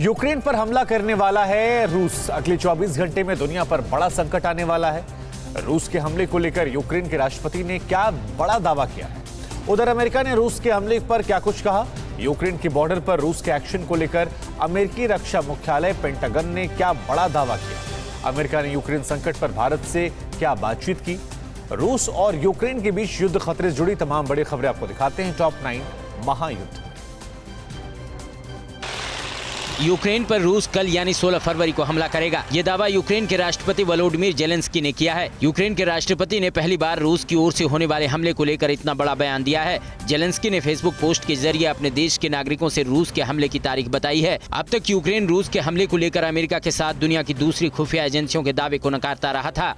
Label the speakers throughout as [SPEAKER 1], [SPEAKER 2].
[SPEAKER 1] Ukraine पर हमला करने वाला है रूस। अगले 24 घंटे में दुनिया पर बड़ा संकट आने वाला है। रूस के हमले को लेकर यूक्रेन के राष्ट्रपति ने क्या बड़ा दावा किया है? उधर अमेरिका ने रूस के हमले पर क्या कुछ कहा? यूक्रेन के बॉर्डर पर रूस के एक्शन को लेकर अमेरिकी रक्षा मुख्यालय पेंटागन ने क्या बड़ा दावा किया? अमेरिका ने यूक्रेन संकट पर भारत से क्या बातचीत की? रूस और यूक्रेन के बीच युद्ध खतरे से जुड़ी तमाम बड़ी खबरें आपको दिखाते हैं टॉप 9 महायुद्ध।
[SPEAKER 2] यूक्रेन पर रूस कल यानी 16 फरवरी को हमला करेगा। ये दावा यूक्रेन के राष्ट्रपति वोलोडिमिर जेलेंस्की ने किया है। यूक्रेन के राष्ट्रपति ने पहली बार रूस की ओर से होने वाले हमले को लेकर इतना बड़ा बयान दिया है। जेलेंस्की ने फेसबुक पोस्ट के जरिए अपने देश के नागरिकों से रूस के हमले की तारीख बताई है। अब तक यूक्रेन रूस के हमले को लेकर अमेरिका के साथ दुनिया की दूसरी खुफिया एजेंसियों के दावे को नकारता रहा था।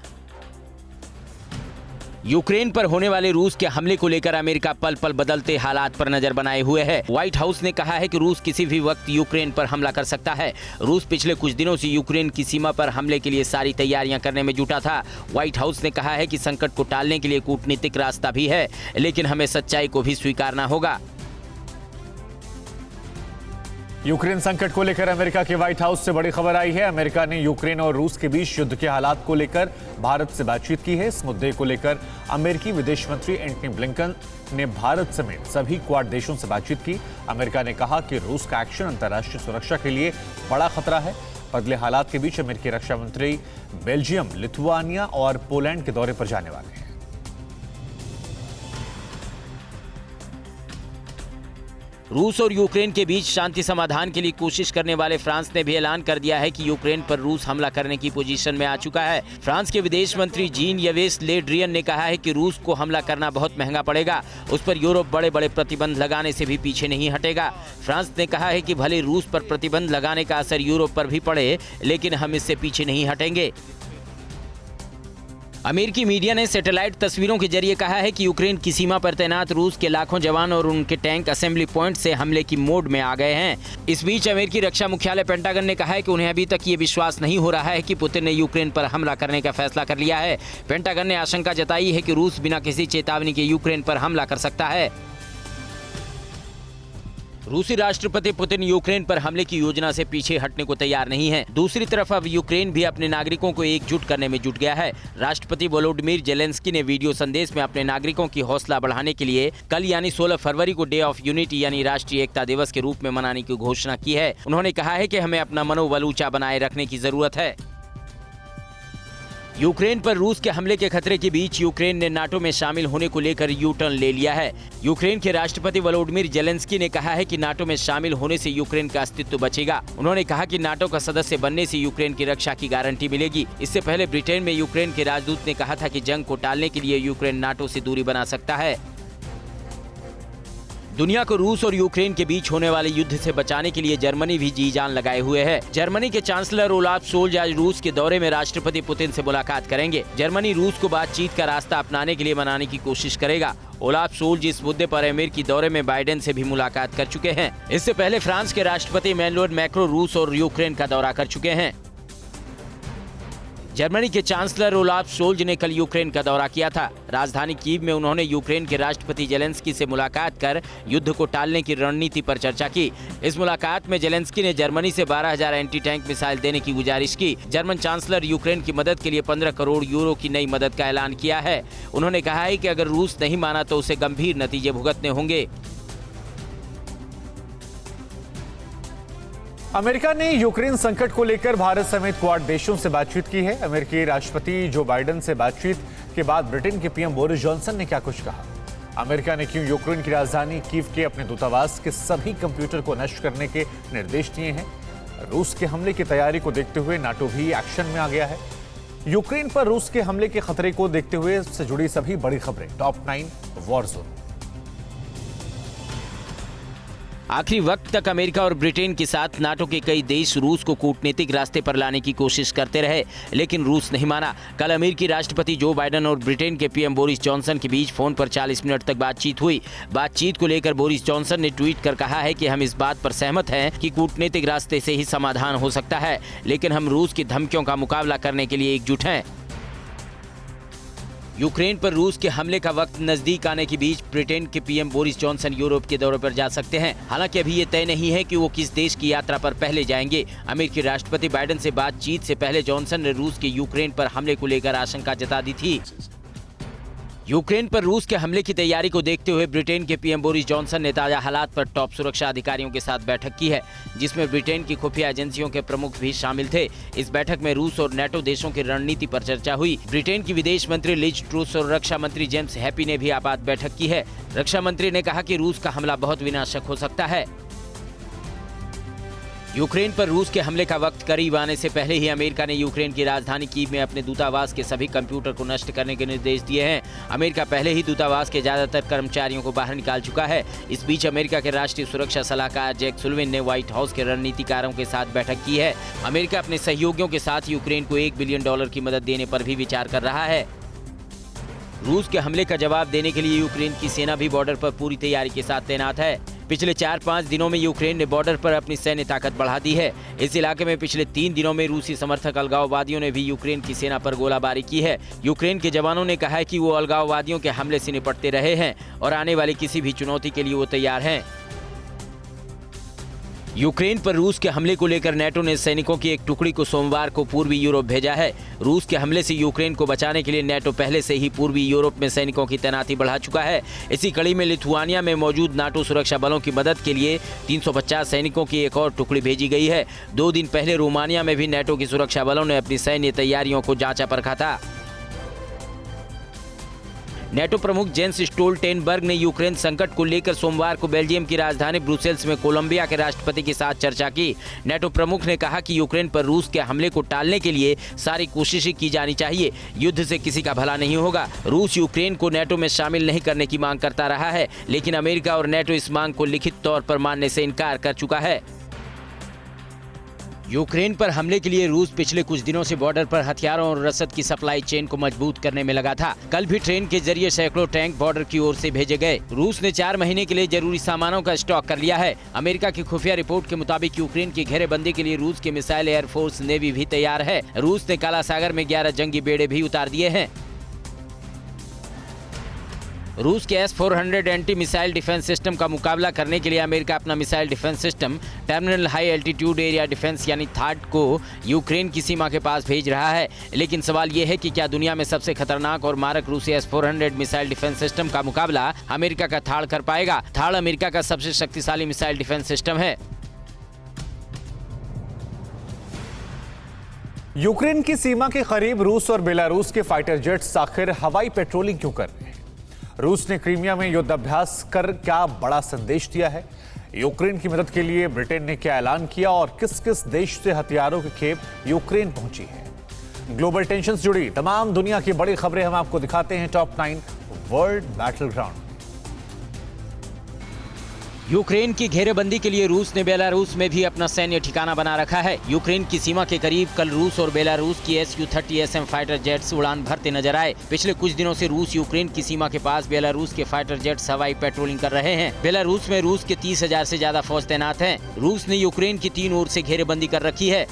[SPEAKER 2] यूक्रेन पर होने वाले रूस के हमले को लेकर अमेरिका पल पल बदलते हालात पर नजर बनाए हुए है। व्हाइट हाउस ने कहा है कि रूस किसी भी वक्त यूक्रेन पर हमला कर सकता है। रूस पिछले कुछ दिनों से यूक्रेन की सीमा पर हमले के लिए सारी तैयारियां करने में जुटा था। व्हाइट हाउस ने कहा है कि संकट को टालने के लिए कूटनीतिक रास्ता भी है, लेकिन हमें सच्चाई को भी स्वीकारना होगा।
[SPEAKER 1] यूक्रेन संकट को लेकर अमेरिका के व्हाइट हाउस से बड़ी खबर आई है। अमेरिका ने यूक्रेन और रूस के बीच युद्ध के हालात को लेकर भारत से बातचीत की है। इस मुद्दे को लेकर अमेरिकी विदेश मंत्री एंटनी ब्लिंकन ने भारत समेत सभी क्वाड देशों से बातचीत की। अमेरिका ने कहा कि रूस का एक्शन अंतर्राष्ट्रीय सुरक्षा के लिए बड़ा खतरा है। बदले हालात के बीच अमेरिकी रक्षा मंत्री बेल्जियम, लिथुआनिया और पोलैंड के दौरे पर जाने वाले हैं।
[SPEAKER 2] रूस और यूक्रेन के बीच शांति समाधान के लिए कोशिश करने वाले फ्रांस ने भी ऐलान कर दिया है कि यूक्रेन पर रूस हमला करने की पोजीशन में आ चुका है। फ्रांस के विदेश मंत्री जीन यवेस ले ड्रियन ने कहा है कि रूस को हमला करना बहुत महंगा पड़ेगा। उस पर यूरोप बड़े बड़े प्रतिबंध लगाने से भी पीछे नहीं हटेगा। फ्रांस ने कहा है कि भले रूस पर प्रतिबंध लगाने का असर यूरोप पर भी पड़े, लेकिन हम इससे पीछे नहीं हटेंगे। अमेरिकी मीडिया ने सैटेलाइट तस्वीरों के जरिए कहा है कि यूक्रेन की सीमा पर तैनात रूस के लाखों जवान और उनके टैंक असेंबली पॉइंट से हमले की मोड में आ गए हैं। इस बीच अमेरिकी रक्षा मुख्यालय पेंटागन ने कहा है कि उन्हें अभी तक ये विश्वास नहीं हो रहा है कि पुतिन ने यूक्रेन पर हमला करने का फैसला कर लिया है। पेंटागन ने आशंका जताई है कि रूस बिना किसी चेतावनी के यूक्रेन पर हमला कर सकता है। रूसी राष्ट्रपति पुतिन यूक्रेन पर हमले की योजना से पीछे हटने को तैयार नहीं है। दूसरी तरफ अब यूक्रेन भी अपने नागरिकों को एकजुट करने में जुट गया है। राष्ट्रपति वोलोडिमिर जेलेंस्की ने वीडियो संदेश में अपने नागरिकों की हौसला बढ़ाने के लिए कल यानी 16 फरवरी को डे ऑफ यूनिटी यानी राष्ट्रीय एकता दिवस के रूप में मनाने की घोषणा की है। उन्होंने कहा है कि हमें अपना मनोबल ऊंचा बनाए रखने की जरूरत है। यूक्रेन पर रूस के हमले के खतरे के बीच यूक्रेन ने नाटो में शामिल होने को लेकर यू टर्न ले लिया है। यूक्रेन के राष्ट्रपति वोलोडिमिर जेलेंस्की ने कहा है कि नाटो में शामिल होने से यूक्रेन का अस्तित्व बचेगा। उन्होंने कहा कि नाटो का सदस्य बनने से यूक्रेन की रक्षा की गारंटी मिलेगी। इससे पहले ब्रिटेन में यूक्रेन के राजदूत ने कहा था कि जंग को टालने के लिए यूक्रेन नाटो से दूरी बना सकता है। दुनिया को रूस और यूक्रेन के बीच होने वाले युद्ध से बचाने के लिए जर्मनी भी जी जान लगाए हुए है। जर्मनी के चांसलर ओलाफ शोल्ज आज रूस के दौरे में राष्ट्रपति पुतिन से मुलाकात करेंगे। जर्मनी रूस को बातचीत का रास्ता अपनाने के लिए मनाने की कोशिश करेगा। ओलाफ शोल्ज इस मुद्दे पर अमेरिकी दौरे में बाइडेन से भी मुलाकात कर चुके हैं। इससे पहले फ्रांस के राष्ट्रपति इमैनुएल मैक्रों रूस और यूक्रेन का दौरा कर चुके हैं। जर्मनी के चांसलर ओलाफ शोल्ज ने कल यूक्रेन का दौरा किया था। राजधानी कीव में उन्होंने यूक्रेन के राष्ट्रपति जेलेंस्की से मुलाकात कर युद्ध को टालने की रणनीति पर चर्चा की। इस मुलाकात में जेलेंस्की ने जर्मनी से 12,000 एंटी टैंक मिसाइल देने की गुजारिश की। जर्मन चांसलर यूक्रेन की मदद के लिए 15 करोड़ यूरो की नई मदद का ऐलान किया है। उन्होंने कहा है कि अगर रूस नहीं माना तो उसे गंभीर नतीजे भुगतने होंगे।
[SPEAKER 1] अमेरिका ने यूक्रेन संकट को लेकर भारत समेत क्वाड देशों से बातचीत की है। अमेरिकी राष्ट्रपति जो बाइडेन से बातचीत के बाद ब्रिटेन के पीएम बोरिस जॉनसन ने क्या कुछ कहा? अमेरिका ने क्यों यूक्रेन की राजधानी कीव के अपने दूतावास के सभी कंप्यूटर को नष्ट करने के निर्देश दिए हैं? रूस के हमले की तैयारी को देखते हुए नाटो भी एक्शन में आ गया है। यूक्रेन पर रूस के हमले के खतरे को देखते हुए से जुड़ी सभी बड़ी खबरें टॉप 9 वॉर जोन।
[SPEAKER 2] आखिरी वक्त तक अमेरिका और ब्रिटेन के साथ नाटो के कई देश रूस को कूटनीतिक रास्ते पर लाने की कोशिश करते रहे, लेकिन रूस नहीं माना। कल अमेरिकी राष्ट्रपति जो बाइडेन और ब्रिटेन के पीएम बोरिस जॉनसन के बीच फोन पर 40 मिनट तक बातचीत हुई। बातचीत को लेकर बोरिस जॉनसन ने ट्वीट कर कहा है कि हम इस बात पर सहमत हैं कि कूटनीतिक रास्ते से ही समाधान हो सकता है, लेकिन हम रूस की धमकियों का मुकाबला करने के लिए एकजुट हैं। यूक्रेन पर रूस के हमले का वक्त नजदीक आने के बीच ब्रिटेन के पीएम बोरिस जॉनसन यूरोप के दौरे पर जा सकते हैं। हालांकि अभी ये तय नहीं है कि वो किस देश की यात्रा पर पहले जाएंगे। अमेरिकी राष्ट्रपति बाइडेन से बातचीत से पहले जॉनसन ने रूस के यूक्रेन पर हमले को लेकर आशंका जता दी थी। यूक्रेन पर रूस के हमले की तैयारी को देखते हुए ब्रिटेन के पीएम बोरिस जॉनसन ने ताजा हालात पर टॉप सुरक्षा अधिकारियों के साथ बैठक की है, जिसमें ब्रिटेन की खुफिया एजेंसियों के प्रमुख भी शामिल थे। इस बैठक में रूस और नेटो देशों की रणनीति पर चर्चा हुई। ब्रिटेन की विदेश मंत्री लिज ट्रूस और रक्षा मंत्री जेम्स हैपी ने भी आपात बैठक की है। रक्षा मंत्री ने कहा कि रूस का हमला बहुत विनाशक हो सकता है। यूक्रेन पर रूस के हमले का वक्त करीब आने से पहले ही अमेरिका ने यूक्रेन की राजधानी कीव में अपने दूतावास के सभी कंप्यूटर को नष्ट करने के निर्देश दिए हैं। अमेरिका पहले ही दूतावास के ज्यादातर कर्मचारियों को बाहर निकाल चुका है। इस बीच अमेरिका के राष्ट्रीय सुरक्षा सलाहकार जैक सुलिवान ने व्हाइट हाउस के रणनीतिकारों के साथ बैठक की है। अमेरिका अपने सहयोगियों के साथ यूक्रेन को $1 बिलियन की मदद देने पर भी विचार कर रहा है। रूस के हमले का जवाब देने के लिए यूक्रेन की सेना भी बॉर्डर पर पूरी तैयारी के साथ तैनात है। पिछले 4-5 दिनों में यूक्रेन ने बॉर्डर पर अपनी सैन्य ताकत बढ़ा दी है। इस इलाके में पिछले 3 दिनों में रूसी समर्थक अलगाववादियों ने भी यूक्रेन की सेना पर गोलाबारी की है। यूक्रेन के जवानों ने कहा है कि वो अलगाववादियों के हमले से निपटते रहे हैं और आने वाली किसी भी चुनौती के लिए वो तैयार हैं। यूक्रेन पर रूस के हमले को लेकर नेटो ने सैनिकों की एक टुकड़ी को सोमवार को पूर्वी यूरोप भेजा है। रूस के हमले से यूक्रेन को बचाने के लिए नेटो पहले से ही पूर्वी यूरोप में सैनिकों की तैनाती बढ़ा चुका है। इसी कड़ी में लिथुआनिया में मौजूद नाटो सुरक्षा बलों की मदद के लिए 350 सैनिकों की एक और टुकड़ी भेजी गई है। 2 दिन पहले रोमानिया में भी नेटो की सुरक्षा बलों ने अपनी सैन्य तैयारियों को जांचा परखा था। नेटो प्रमुख जेंस स्टोल्टेनबर्ग ने यूक्रेन संकट को लेकर सोमवार को बेल्जियम की राजधानी ब्रुसेल्स में कोलंबिया के राष्ट्रपति के साथ चर्चा की। नेटो प्रमुख ने कहा कि यूक्रेन पर रूस के हमले को टालने के लिए सारी कोशिशें की जानी चाहिए। युद्ध से किसी का भला नहीं होगा। रूस यूक्रेन को नेटो में शामिल नहीं करने की मांग करता रहा है, लेकिन अमेरिका और नेटो इस मांग को लिखित तौर पर मानने से इनकार कर चुका है। यूक्रेन पर हमले के लिए रूस पिछले कुछ दिनों से बॉर्डर पर हथियारों और रसद की सप्लाई चेन को मजबूत करने में लगा था। कल भी ट्रेन के जरिए सैकड़ों टैंक बॉर्डर की ओर से भेजे गए। रूस ने 4 महीने के लिए जरूरी सामानों का स्टॉक कर लिया है। अमेरिका की खुफिया रिपोर्ट के मुताबिक यूक्रेन की घेरेबंदी के लिए रूस के मिसाइल एयरफोर्स नेवी भी तैयार है। रूस ने काला सागर में 11 जंगी बेड़े भी उतार दिए हैं। रूस के S-400 anti missile defence system का मुकाबला करने के लिए अमेरिका अपना missile defence system terminal high altitude area defence यानी थाड को यूक्रेन की सीमा के पास भेज रहा है। लेकिन सवाल यह है कि क्या दुनिया में सबसे खतरनाक और मारक रूसी S-400 मिसाइल डिफेंस सिस्टम का मुकाबला अमेरिका का थाड कर पाएगा? थाड अमेरिका का सबसे शक्तिशाली मिसाइल डिफेंस सिस्टम है।
[SPEAKER 1] यूक्रेन की सीमा के करीब रूस और बेलारूस के फाइटर जेट्स आखिर हवाई पेट्रोलिंग क्यों कर रहे हैं? रूस ने क्रीमिया में युद्धाभ्यास कर क्या बड़ा संदेश दिया है? यूक्रेन की मदद के लिए ब्रिटेन ने क्या ऐलान किया और किस किस देश से हथियारों की खेप यूक्रेन पहुंची है? ग्लोबल टेंशन से जुड़ी तमाम दुनिया की बड़ी खबरें हम आपको दिखाते हैं top 9 world battle ground.
[SPEAKER 2] Ukraine की घेरेबंदी के लिए रूस ने बेलारूस में भी अपना सैन्य ठिकाना बना रखा है। यूक्रेन की सीमा के करीब कल रूस और बेलारूस की Su-30SM फाइटर जेट्स उड़ान भरते नजर आए। पिछले कुछ दिनों से रूस यूक्रेन की सीमा के पास बेलारूस के फाइटर जेट्स हवाई पेट्रोलिंग कर रहे हैं। बेलारूस में रूस के 30,000 से ज्यादा फौज तैनात हैं। रूस ने यूक्रेन की 3 ओर से घेरेबंदी कर रखी है।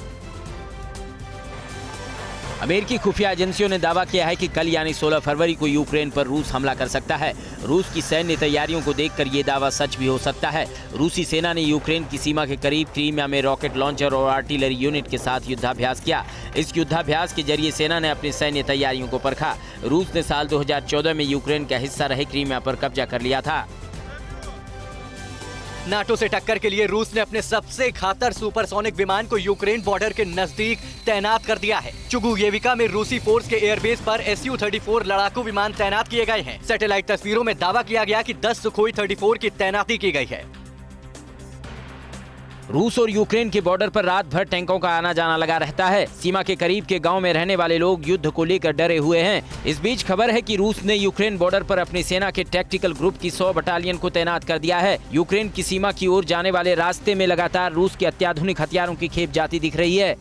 [SPEAKER 2] अमेरिकी खुफिया एजेंसियों ने दावा किया है कि कल यानी 16 फरवरी को यूक्रेन पर रूस हमला कर सकता है। रूस की सैन्य तैयारियों को देखकर ये दावा सच भी हो सकता है। रूसी सेना ने यूक्रेन की सीमा के करीब क्रीमिया में रॉकेट लॉन्चर और आर्टिलरी यूनिट के साथ युद्धाभ्यास किया। इस युद्धाभ्यास के जरिए सेना ने अपनी सैन्य तैयारियों को परखा। रूस ने साल 2014 में यूक्रेन का हिस्सा रहे क्रीमिया पर कब्जा कर लिया था।
[SPEAKER 3] नाटो से टक्कर के लिए रूस ने अपने सबसे घातक सुपरसोनिक विमान को यूक्रेन बॉर्डर के नजदीक तैनात कर दिया है। चुगुयेविका में रूसी फोर्स के एयरबेस पर Su-34 लड़ाकू विमान तैनात किए गए हैं। सैटेलाइट तस्वीरों में दावा किया गया कि 10 सुखोई 34 की तैनाती की गई है।
[SPEAKER 2] रूस और यूक्रेन के बॉर्डर पर रात भर टैंकों का आना जाना लगा रहता है। सीमा के करीब के गांव में रहने वाले लोग युद्ध को लेकर डरे हुए हैं। इस बीच खबर है कि रूस ने यूक्रेन बॉर्डर पर अपनी सेना के टैक्टिकल ग्रुप की 100 बटालियन को तैनात कर दिया है। यूक्रेन की सीमा की ओर जाने वाले रास्ते में लगातार रूस के अत्याधुनिक हथियारों की खेप जाती दिख रही है।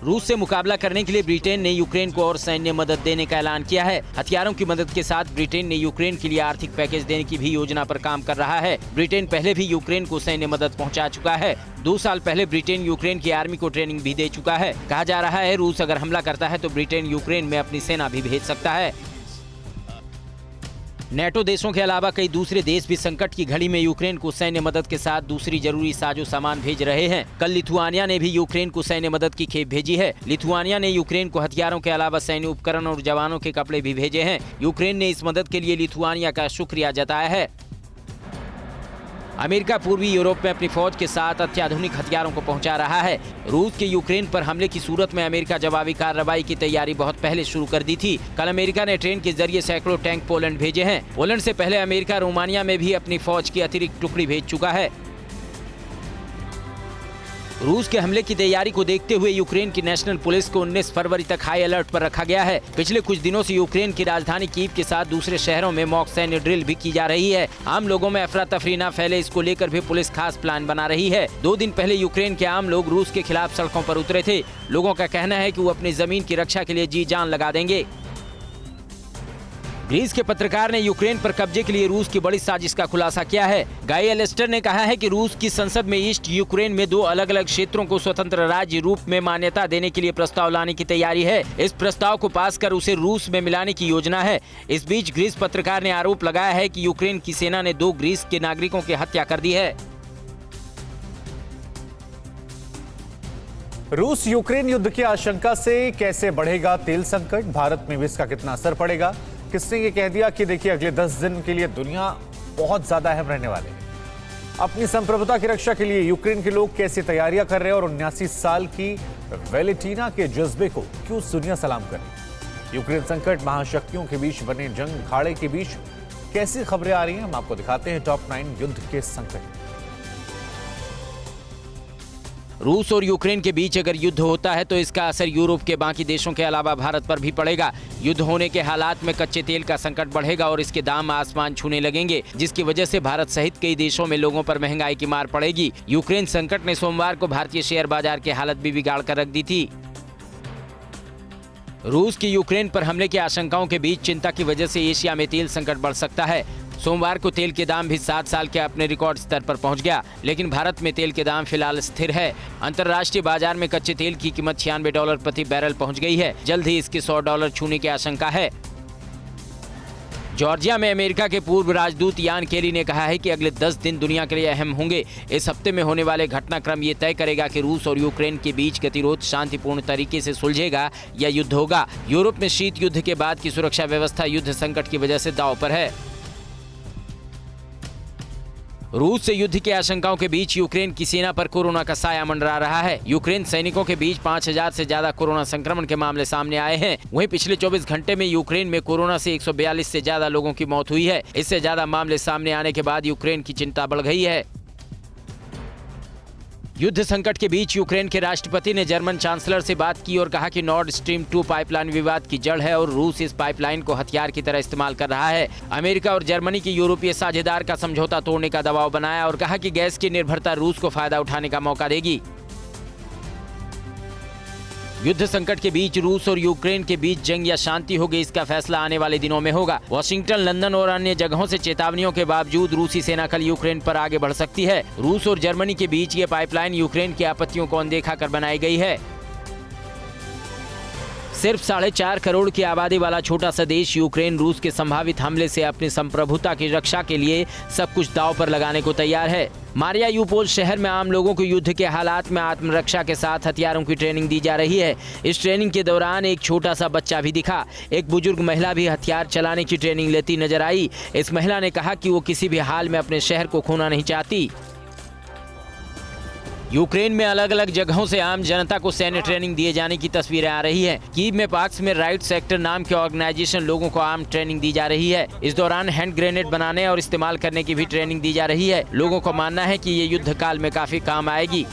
[SPEAKER 2] रूस से मुकाबला करने के लिए ब्रिटेन ने यूक्रेन को और सैन्य मदद देने का ऐलान किया है। हथियारों की मदद के साथ ब्रिटेन ने यूक्रेन के लिए आर्थिक पैकेज देने की भी योजना पर काम कर रहा है। ब्रिटेन पहले भी यूक्रेन को सैन्य मदद पहुंचा चुका है। 2 साल पहले ब्रिटेन यूक्रेन की आर्मी को ट्रेनिंग भी दे चुका है। कहा जा रहा है रूस अगर हमला करता है तो ब्रिटेन यूक्रेन में अपनी सेना भी भेज सकता है। नेटो देशों के अलावा कई दूसरे देश भी संकट की घड़ी में यूक्रेन को सैन्य मदद के साथ दूसरी जरूरी साजो सामान भेज रहे हैं। कल लिथुआनिया ने भी यूक्रेन को सैन्य मदद की खेप भेजी है। लिथुआनिया ने यूक्रेन को हथियारों के अलावा सैन्य उपकरण और जवानों के कपड़े भी भेजे हैं। यूक्रेन ने इस मदद के लिए लिथुआनिया का शुक्रिया जताया है। अमेरिका पूर्वी यूरोप में अपनी फौज के साथ अत्याधुनिक हथियारों को पहुंचा रहा है। रूस के यूक्रेन पर हमले की सूरत में अमेरिका जवाबी कार्रवाई की तैयारी बहुत पहले शुरू कर दी थी। कल अमेरिका ने ट्रेन के जरिए सैकड़ों टैंक पोलैंड भेजे हैं। पोलैंड से पहले अमेरिका रोमानिया में भी अपनी फौज की अतिरिक्त टुकड़ी भेज चुका है। रूस के हमले की तैयारी को देखते हुए यूक्रेन की नेशनल पुलिस को 19 फरवरी तक हाई अलर्ट पर रखा गया है। पिछले कुछ दिनों से यूक्रेन की राजधानी कीव के साथ दूसरे शहरों में मॉक सैन्य ड्रिल भी की जा रही है। आम लोगों में अफरा तफरी न फैले, इसको लेकर भी पुलिस खास प्लान बना रही है। 2 दिन पहले यूक्रेन के आम लोग रूस के खिलाफ सड़कों पर उतरे थे। लोगों का कहना है कि वो अपनी जमीन की रक्षा के लिए जी जान लगा देंगे। ग्रीस के पत्रकार ने यूक्रेन पर कब्जे के लिए रूस की बड़ी साजिश का खुलासा किया है। गाई एलेस्टर ने कहा है कि रूस की संसद में ईस्ट यूक्रेन में 2 अलग अलग क्षेत्रों को स्वतंत्र राज्य रूप में मान्यता देने के लिए प्रस्ताव लाने की तैयारी है। इस प्रस्ताव को पास कर उसे रूस में मिलाने की योजना है। इस बीच ग्रीस पत्रकार ने आरोप लगाया है कि यूक्रेन की सेना ने 2 ग्रीस के नागरिकों की हत्या कर दी है।
[SPEAKER 1] रूस यूक्रेन युद्ध की आशंका से कैसे बढ़ेगा तेल संकट, भारत में भी इसका कितना असर पड़ेगा? किसने ये कह दिया कि देखिए अगले 10 दिन के लिए दुनिया बहुत ज्यादा अहम रहने वाले हैं। अपनी संप्रभुता की रक्षा के लिए यूक्रेन के लोग कैसी तैयारियां कर रहे हैं और 79 साल की वेलेटिना के जज्बे को क्यों दुनिया सलाम कर रही? यूक्रेन संकट, महाशक्तियों के बीच बने जंग अखाड़े के बीच कैसी खबरें आ रही हैं, हम आपको दिखाते हैं टॉप 9 युद्ध के संकट।
[SPEAKER 2] रूस और यूक्रेन के बीच अगर युद्ध होता है तो इसका असर यूरोप के बाकी देशों के अलावा भारत पर भी पड़ेगा। युद्ध होने के हालात में कच्चे तेल का संकट बढ़ेगा और इसके दाम आसमान छूने लगेंगे, जिसकी वजह से भारत सहित कई देशों में लोगों पर महंगाई की मार पड़ेगी। यूक्रेन संकट ने सोमवार को भारतीय शेयर बाजार की हालत भी बिगाड़ कर रख दी थी। रूस की यूक्रेन पर हमले की आशंकाओं के बीच चिंता की वजह से एशिया में तेल संकट बढ़ सकता है। सोमवार को तेल के दाम भी 7 साल के अपने रिकॉर्ड स्तर पर पहुंच गया, लेकिन भारत में तेल के दाम फिलहाल स्थिर है। अंतर्राष्ट्रीय बाजार में कच्चे तेल की कीमत $96 प्रति बैरल पहुंच गई है। जल्द ही इसके $100 छूने की आशंका है। जॉर्जिया में अमेरिका के पूर्व राजदूत यान केली ने कहा है कि अगले 10 दिन दुनिया के लिए अहम होंगे। इस हफ्ते में होने वाले घटनाक्रम ये तय करेगा कि रूस और यूक्रेन के बीच गतिरोध शांतिपूर्ण तरीके से सुलझेगा या युद्ध होगा। यूरोप में शीत युद्ध के बाद की सुरक्षा व्यवस्था युद्ध संकट की वजह से दांव पर है। रूस से युद्ध की आशंकाओं के बीच यूक्रेन की सेना पर कोरोना का साया मंडरा रहा है। यूक्रेन सैनिकों के बीच 5000 से ज्यादा कोरोना संक्रमण के मामले सामने आए हैं। वहीं पिछले 24 घंटे में यूक्रेन में कोरोना से 142 से ज्यादा लोगों की मौत हुई है। इससे ज्यादा मामले सामने आने के बाद यूक्रेन की चिंता बढ़ गई है। युद्ध संकट के बीच यूक्रेन के राष्ट्रपति ने जर्मन चांसलर से बात की और कहा कि नॉर्ड स्ट्रीम 2 पाइपलाइन विवाद की जड़ है और रूस इस पाइपलाइन को हथियार की तरह इस्तेमाल कर रहा है। अमेरिका और जर्मनी की यूरोपीय साझेदार का समझौता तोड़ने का दबाव बनाया और कहा कि गैस की निर्भरता रूस को फायदा उठाने का मौका देगी। युद्ध संकट के बीच रूस और यूक्रेन के बीच जंग या शांति होगी, इसका फैसला आने वाले दिनों में होगा। वॉशिंगटन, लंदन और अन्य जगहों से चेतावनियों के बावजूद रूसी सेना कल यूक्रेन पर आगे बढ़ सकती है। रूस और जर्मनी के बीच ये पाइपलाइन यूक्रेन की आपत्तियों को अनदेखा कर बनाई गई है। सिर्फ 4.5 करोड़ की आबादी वाला छोटा सा देश यूक्रेन रूस के संभावित हमले से अपनी संप्रभुता की रक्षा के लिए सब कुछ दांव पर लगाने को तैयार है। मारियायूपोल शहर में आम लोगों को युद्ध के हालात में आत्मरक्षा के साथ हथियारों की ट्रेनिंग दी जा रही है। इस ट्रेनिंग के दौरान एक छोटा सा बच्चा भी दिखा। एक बुजुर्ग महिला भी हथियार चलाने की ट्रेनिंग लेती नजर आई। इस महिला ने कहा कि वो किसी भी हाल में अपने शहर को खोना नहीं चाहती। यूक्रेन में अलग अलग जगहों से आम जनता को सैन्य ट्रेनिंग दिए जाने की तस्वीरें आ रही हैं। कीव में पार्क्स में राइट सेक्टर नाम के ऑर्गेनाइजेशन लोगों को आम ट्रेनिंग दी जा रही है। इस दौरान हैंड ग्रेनेड बनाने और इस्तेमाल करने की भी ट्रेनिंग दी जा रही है। लोगों का मानना है कि ये युद्ध काल में काफी काम आएगी।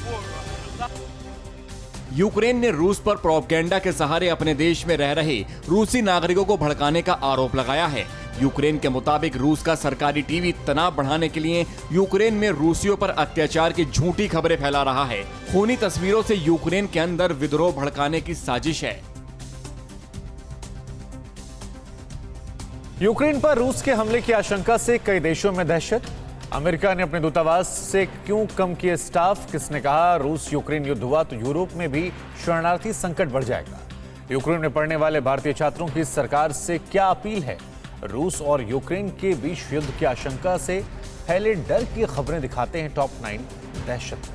[SPEAKER 4] यूक्रेन ने रूस पर प्रोपेगेंडा के सहारे अपने देश में रह रहे रूसी नागरिकों को भड़काने का आरोप लगाया है। यूक्रेन के मुताबिक रूस का सरकारी टीवी तनाव बढ़ाने के लिए यूक्रेन में रूसियों पर अत्याचार की झूठी खबरें फैला रहा है। खूनी तस्वीरों से यूक्रेन के अंदर विद्रोह भड़काने की साजिश है।
[SPEAKER 1] यूक्रेन पर रूस के हमले की आशंका से कई देशों में दहशत। अमेरिका ने अपने दूतावास से क्यों कम किए स्टाफ? किसने कहा रूस यूक्रेन युद्ध हुआ तो यूरोप में भी शरणार्थी संकट बढ़ जाएगा? यूक्रेन में पढ़ने वाले भारतीय छात्रों की सरकार से क्या अपील है? रूस और यूक्रेन के बीच युद्ध की आशंका से फैले डर की खबरें दिखाते हैं टॉप 9 दहशत।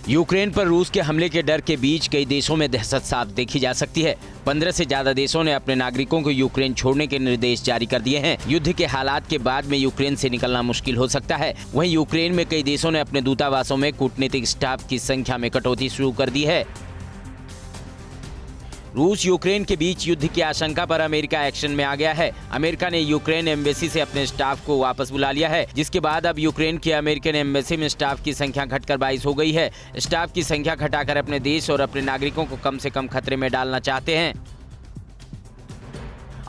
[SPEAKER 2] यूक्रेन पर रूस के हमले के डर के बीच कई देशों में दहशत साफ देखी जा सकती है। 15 से ज्यादा देशों ने अपने नागरिकों को यूक्रेन छोड़ने के निर्देश जारी कर दिए हैं। युद्ध के हालात के बाद में यूक्रेन से निकलना मुश्किल हो सकता है। वहीं यूक्रेन में कई देशों ने अपने दूतावासों में कूटनीतिक स्टाफ की संख्या में कटौती शुरू कर दी है। रूस यूक्रेन के बीच युद्ध की आशंका पर अमेरिका एक्शन में आ गया है। अमेरिका ने यूक्रेन एम्बेसी से अपने स्टाफ को वापस बुला लिया है, जिसके बाद अब यूक्रेन की अमेरिकन एम्बेसी में स्टाफ की संख्या घटकर 22 हो गई है। स्टाफ की संख्या घटाकर अपने देश और अपने नागरिकों को कम से कम खतरे में डालना चाहते हैं।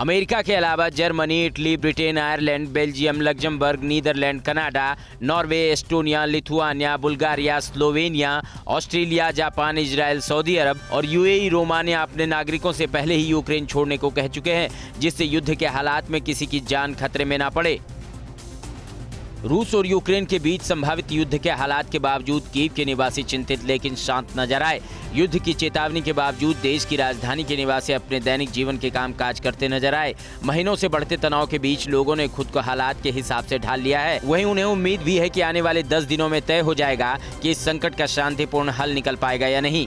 [SPEAKER 2] अमेरिका के अलावा Germany, Italy, Britain, Ireland, Belgium, Luxembourg, Netherlands, Canada, Norway, Estonia, Lithuania, Bulgaria, Slovenia, Australia, Japan, Israel, Saudi Arabia और यूएई, रोमानिया अपने नागरिकों से पहले ही यूक्रेन छोड़ने को कह चुके हैं, जिससे युद्ध के हालात में किसी की जान खतरे में ना पड़े। रूस और यूक्रेन के बीच संभावित युद्ध के हालात के बावजूद कीव के निवासी चिंतित लेकिन शांत नजर आए। युद्ध की चेतावनी के बावजूद देश की राजधानी के निवासी अपने दैनिक जीवन के कामकाज करते नजर आए। महीनों से बढ़ते तनाव के बीच लोगों ने खुद को हालात के हिसाब से ढाल लिया है। वहीं उन्हें उम्मीद भी है कि आने वाले 10 दिनों में तय हो जाएगा कि इस संकट का शांतिपूर्ण हल निकल पाएगा या नहीं।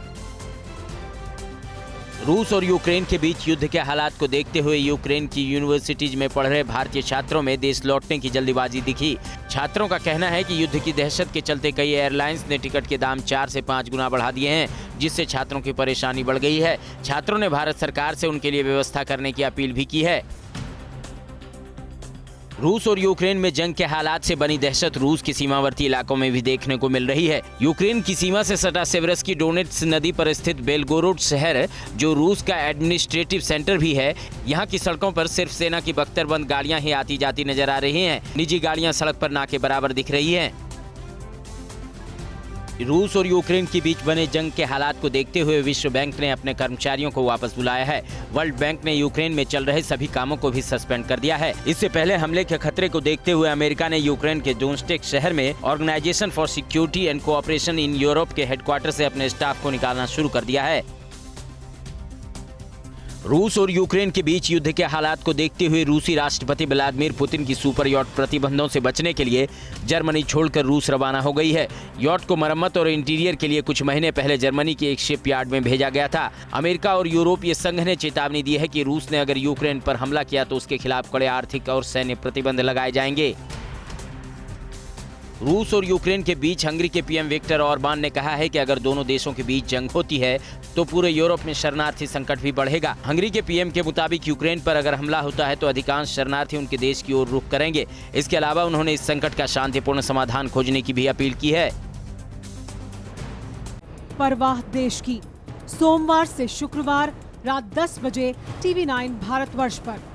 [SPEAKER 2] रूस और यूक्रेन के बीच युद्ध के हालात को देखते हुए यूक्रेन की यूनिवर्सिटीज में पढ़ रहे भारतीय छात्रों में देश लौटने की जल्दीबाजी दिखी। छात्रों का कहना है कि युद्ध की दहशत के चलते कई एयरलाइंस ने टिकट के दाम 4 से 5 गुना बढ़ा दिए हैं, जिससे छात्रों की परेशानी बढ़ गई है। छात्रों ने भारत सरकार से उनके लिए व्यवस्था करने की अपील भी की है। रूस और यूक्रेन में जंग के हालात से बनी दहशत रूस के सीमावर्ती इलाकों में भी देखने को मिल रही है। यूक्रेन की सीमा से सटा सेवरस की डोनेट्स नदी पर स्थित बेलगोरोड शहर, जो रूस का एडमिनिस्ट्रेटिव सेंटर भी है, यहाँ की सड़कों पर सिर्फ सेना की बख्तरबंद गाड़ियां ही आती जाती नजर आ रही हैं। निजी गाड़ियां सड़क पर ना के बराबर दिख रही हैं। रूस और यूक्रेन के बीच बने जंग के हालात को देखते हुए विश्व बैंक ने अपने कर्मचारियों को वापस बुलाया है। वर्ल्ड बैंक ने यूक्रेन में चल रहे सभी कामों को भी सस्पेंड कर दिया है। इससे पहले हमले के खतरे को देखते हुए अमेरिका ने यूक्रेन के डोनेट्स्क शहर में organization for security and cooperation in Europe के हेडक्वार्टर से अपने स्टाफ को निकालना शुरू कर दिया है। रूस और यूक्रेन के बीच युद्ध के हालात को देखते हुए रूसी राष्ट्रपति व्लादिमीर पुतिन की सुपर यॉट प्रतिबंधों से बचने के लिए जर्मनी छोड़कर रूस रवाना हो गई है। यॉट को मरम्मत और इंटीरियर के लिए कुछ महीने पहले जर्मनी के एक शिपयार्ड में भेजा गया था। अमेरिका और यूरोपीय संघ ने चेतावनी दी है कि रूस ने अगर यूक्रेन पर हमला किया तो उसके खिलाफ कड़े आर्थिक और सैन्य प्रतिबंध लगाए जाएंगे। रूस और यूक्रेन के बीच हंगरी के पीएम विक्टर ऑर्बान ने कहा है कि अगर दोनों देशों के बीच जंग होती है तो पूरे यूरोप में शरणार्थी संकट भी बढ़ेगा। हंगरी के पीएम के मुताबिक यूक्रेन पर अगर हमला होता है तो अधिकांश शरणार्थी उनके देश की ओर रुख करेंगे। इसके अलावा उन्होंने इस संकट का शांतिपूर्ण समाधान खोजने की भी अपील की है।
[SPEAKER 5] परवाह देश की, सोमवार से शुक्रवार रात 10 बजे TV9 भारतवर्ष पर।